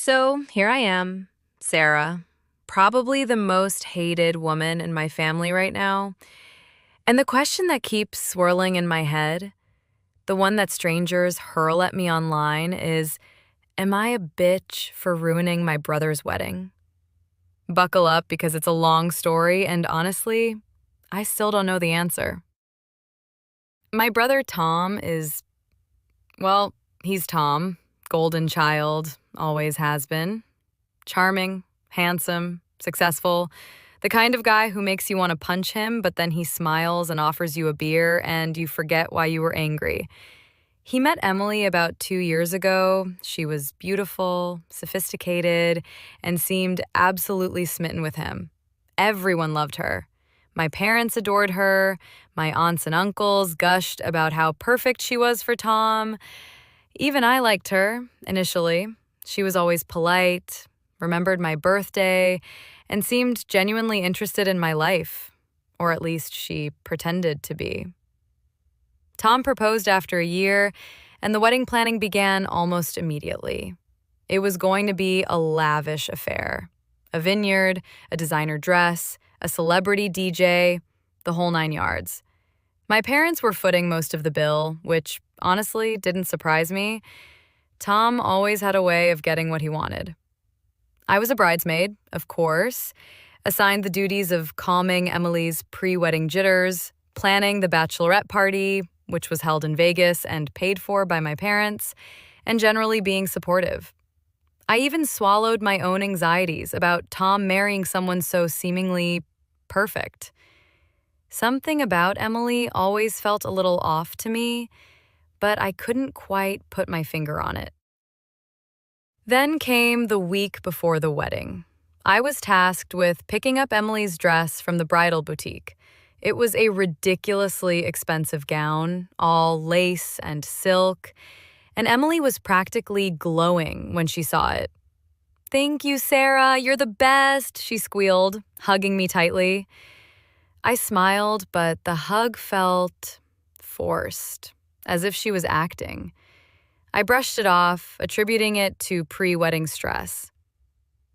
So here I am, Sarah, probably the most hated woman in my family right now. And the question that keeps swirling in my head, the one that strangers hurl at me online, is am I a bitch for ruining my brother's wedding? Buckle up because it's a long story, and honestly, I still don't know the answer. My brother Tom is, well, he's Tom, golden child, always has been. Charming, handsome, successful, the kind of guy who makes you want to punch him, but then he smiles and offers you a beer and you forget why you were angry. He met Emily about 2 years ago. She was beautiful, sophisticated, and seemed absolutely smitten with him. Everyone loved her. My parents adored her. My aunts and uncles gushed about how perfect she was for Tom. Even I liked her, initially. She was always polite, remembered my birthday, and seemed genuinely interested in my life, or at least she pretended to be. Tom proposed after a year, and the wedding planning began almost immediately. It was going to be a lavish affair. A vineyard, a designer dress, a celebrity DJ, the whole 9 yards. My parents were footing most of the bill, which honestly didn't surprise me. Tom always had a way of getting what he wanted. I was a bridesmaid, of course, assigned the duties of calming Emily's pre-wedding jitters, planning the bachelorette party, which was held in Vegas and paid for by my parents, and generally being supportive. I even swallowed my own anxieties about Tom marrying someone so seemingly perfect. Something about Emily always felt a little off to me, but I couldn't quite put my finger on it. Then came the week before the wedding. I was tasked with picking up Emily's dress from the bridal boutique. It was a ridiculously expensive gown, all lace and silk, and Emily was practically glowing when she saw it. "Thank you, Sarah, you're the best," she squealed, hugging me tightly. I smiled, but the hug felt forced, as if she was acting. I brushed it off, attributing it to pre-wedding stress.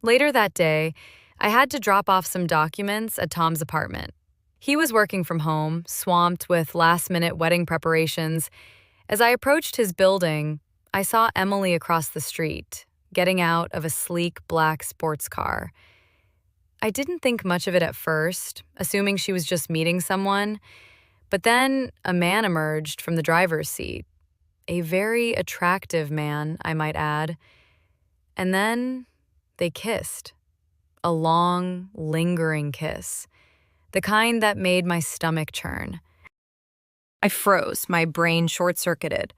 Later that day, I had to drop off some documents at Tom's apartment. He was working from home, swamped with last-minute wedding preparations. As I approached his building, I saw Emily across the street, getting out of a sleek black sports car. I didn't think much of it at first, assuming she was just meeting someone, but then a man emerged from the driver's seat. A very attractive man, I might add. And then they kissed. A long, lingering kiss. The kind that made my stomach churn. I froze, my brain short-circuited.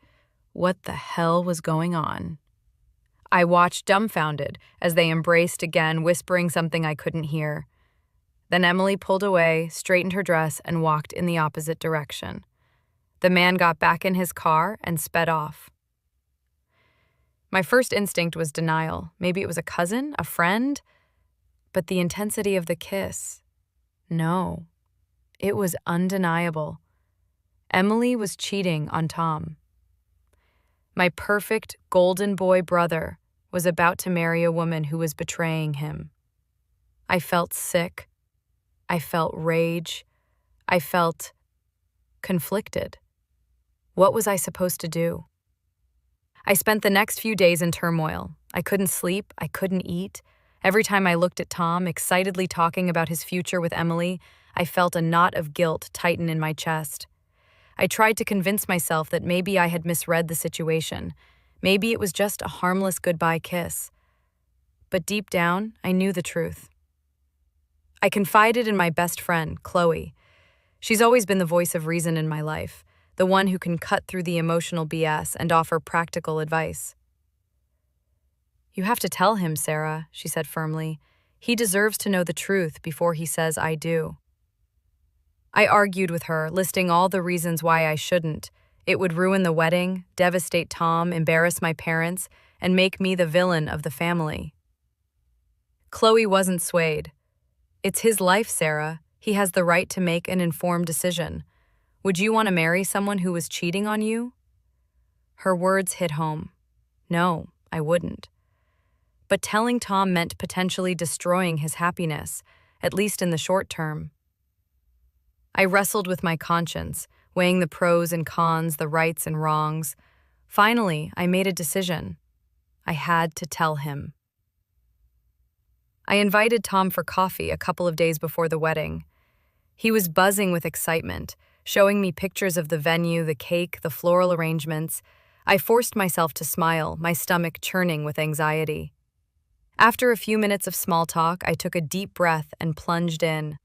What the hell was going on? I watched dumbfounded as they embraced again, whispering something I couldn't hear. Then Emily pulled away, straightened her dress, and walked in the opposite direction. The man got back in his car and sped off. My first instinct was denial. Maybe it was a cousin, a friend. But the intensity of the kiss. No. It was undeniable. Emily was cheating on Tom. My perfect golden boy brother was about to marry a woman who was betraying him. I felt sick. I felt rage. I felt conflicted. What was I supposed to do? I spent the next few days in turmoil. I couldn't sleep. I couldn't eat. Every time I looked at Tom, excitedly talking about his future with Emily, I felt a knot of guilt tighten in my chest. I tried to convince myself that maybe I had misread the situation. Maybe it was just a harmless goodbye kiss. But deep down, I knew the truth. I confided in my best friend, Chloe. She's always been the voice of reason in my life, the one who can cut through the emotional BS and offer practical advice. "You have to tell him, Sarah," she said firmly. "He deserves to know the truth before he says I do." I argued with her, listing all the reasons why I shouldn't. It would ruin the wedding, devastate Tom, embarrass my parents, and make me the villain of the family. Chloe wasn't swayed. "It's his life, Sarah. He has the right to make an informed decision. Would you want to marry someone who was cheating on you?" Her words hit home. No, I wouldn't. but telling Tom meant potentially destroying his happiness, at least in the short term. I wrestled with my conscience, weighing the pros and cons, the rights and wrongs. Finally, I made a decision. I had to tell him. I invited Tom for coffee a couple of days before the wedding. He was buzzing with excitement, showing me pictures of the venue, the cake, the floral arrangements. I forced myself to smile, my stomach churning with anxiety. After a few minutes of small talk, I took a deep breath and plunged in.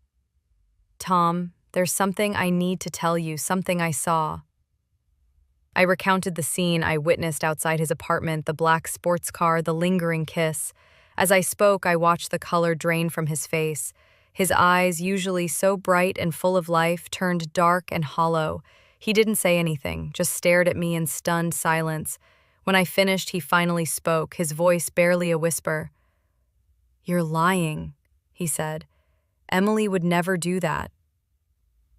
Tom, there's something I need to tell you, something I saw. I recounted the scene I witnessed outside his apartment, the black sports car, the lingering kiss. As I spoke, I watched the color drain from his face. His eyes, usually so bright and full of life, turned dark and hollow. He didn't say anything, just stared at me in stunned silence. When I finished, he finally spoke, his voice barely a whisper. "You're lying," he said. "Emily would never do that."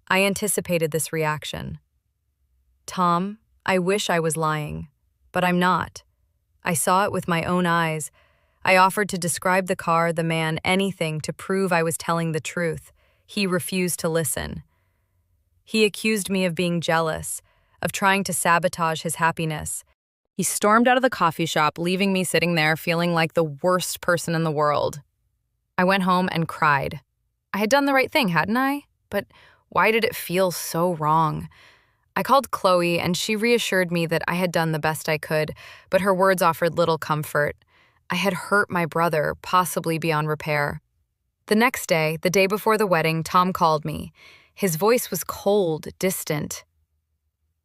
I anticipated this reaction. Tom, I wish I was lying, but I'm not. I saw it with my own eyes. I offered to describe the car, the man, anything to prove I was telling the truth. He refused to listen. He accused me of being jealous, of trying to sabotage his happiness. He stormed out of the coffee shop, leaving me sitting there feeling like the worst person in the world. I went home and cried. I had done the right thing, hadn't I? But why did it feel so wrong? I called Chloe, and she reassured me that I had done the best I could, but her words offered little comfort. I had hurt my brother, possibly beyond repair. The next day, the day before the wedding, Tom called me. His voice was cold, distant.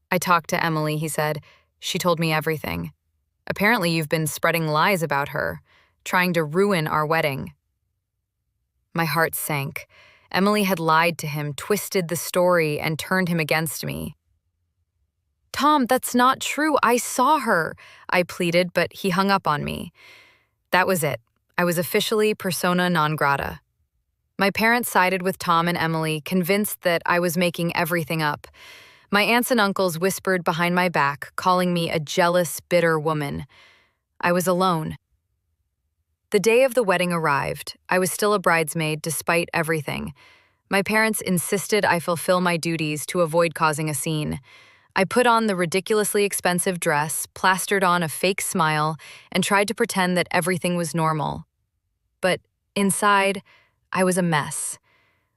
"I talked to Emily," he said. "She told me everything. Apparently you've been spreading lies about her, trying to ruin our wedding." My heart sank. Emily had lied to him, twisted the story, and turned him against me. "Tom, that's not true. I saw her," I pleaded, but he hung up on me. That was it. I was officially persona non grata. My parents sided with Tom and Emily, convinced that I was making everything up. My aunts and uncles whispered behind my back, calling me a jealous, bitter woman. I was alone. The day of the wedding arrived. I was still a bridesmaid despite everything. My parents insisted I fulfill my duties to avoid causing a scene. I put on the ridiculously expensive dress, plastered on a fake smile, and tried to pretend that everything was normal. But inside, I was a mess.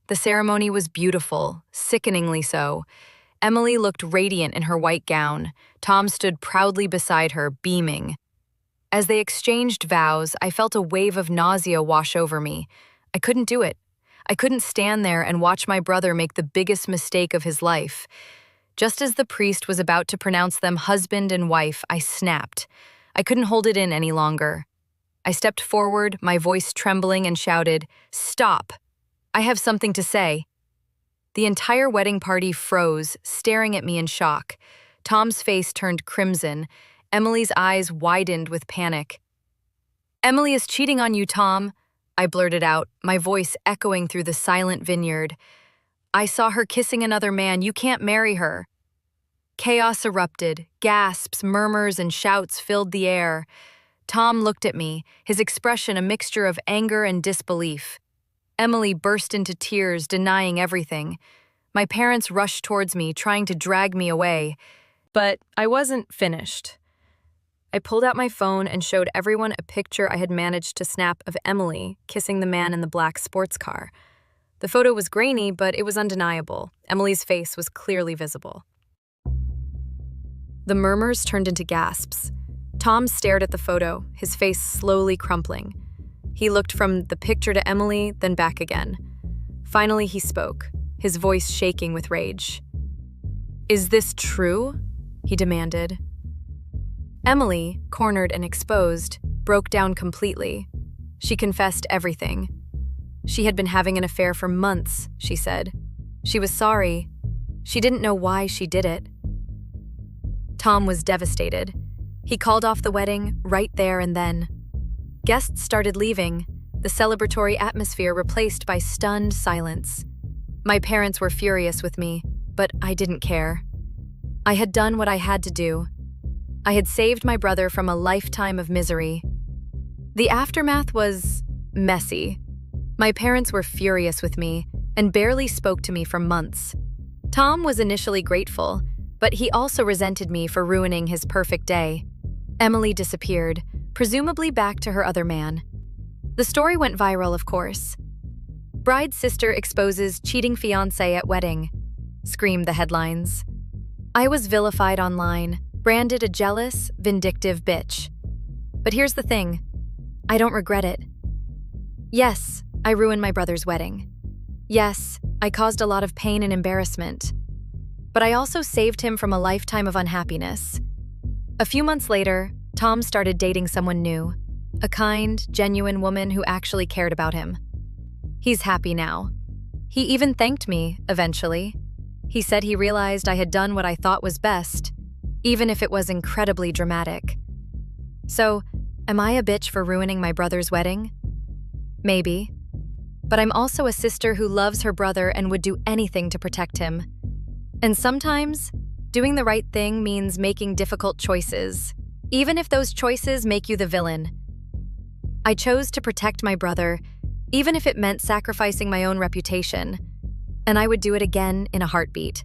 The ceremony was beautiful, sickeningly so. Emily looked radiant in her white gown. Tom stood proudly beside her, beaming. As they exchanged vows, I felt a wave of nausea wash over me. I couldn't do it. I couldn't stand there and watch my brother make the biggest mistake of his life. Just as the priest was about to pronounce them husband and wife, I snapped. I couldn't hold it in any longer. I stepped forward, my voice trembling, and shouted, "Stop! I have something to say." The entire wedding party froze, staring at me in shock. Tom's face turned crimson. Emily's eyes widened with panic. "Emily is cheating on you, Tom," I blurted out, my voice echoing through the silent vineyard. "I saw her kissing another man. You can't marry her." Chaos erupted. Gasps, murmurs, and shouts filled the air. Tom looked at me, his expression a mixture of anger and disbelief. Emily burst into tears, denying everything. My parents rushed towards me, trying to drag me away. But I wasn't finished. I pulled out my phone and showed everyone a picture I had managed to snap of Emily kissing the man in the black sports car. The photo was grainy, but it was undeniable. Emily's face was clearly visible. The murmurs turned into gasps. Tom stared at the photo, his face slowly crumpling. He looked from the picture to Emily, then back again. Finally, he spoke, his voice shaking with rage. "Is this true?" he demanded. Emily, cornered and exposed, broke down completely. She confessed everything. She had been having an affair for months, she said. She was sorry. She didn't know why she did it. Tom was devastated. He called off the wedding right there and then. Guests started leaving, the celebratory atmosphere replaced by stunned silence. My parents were furious with me, but I didn't care. I had done what I had to do. I had saved my brother from a lifetime of misery. The aftermath was messy. My parents were furious with me and barely spoke to me for months. Tom was initially grateful, but he also resented me for ruining his perfect day. Emily disappeared, presumably back to her other man. The story went viral, of course. Bride's sister exposes cheating fiancé at wedding, screamed the headlines. I was vilified online, branded a jealous, vindictive bitch. But here's the thing, I don't regret it. Yes, I ruined my brother's wedding. Yes, I caused a lot of pain and embarrassment. But I also saved him from a lifetime of unhappiness. A few months later, Tom started dating someone new, a kind, genuine woman who actually cared about him. He's happy now. He even thanked me, eventually. He said he realized I had done what I thought was best, even if it was incredibly dramatic. So, am I a bitch for ruining my brother's wedding? Maybe. But I'm also a sister who loves her brother and would do anything to protect him. And sometimes, doing the right thing means making difficult choices, even if those choices make you the villain. I chose to protect my brother, even if it meant sacrificing my own reputation, and I would do it again in a heartbeat.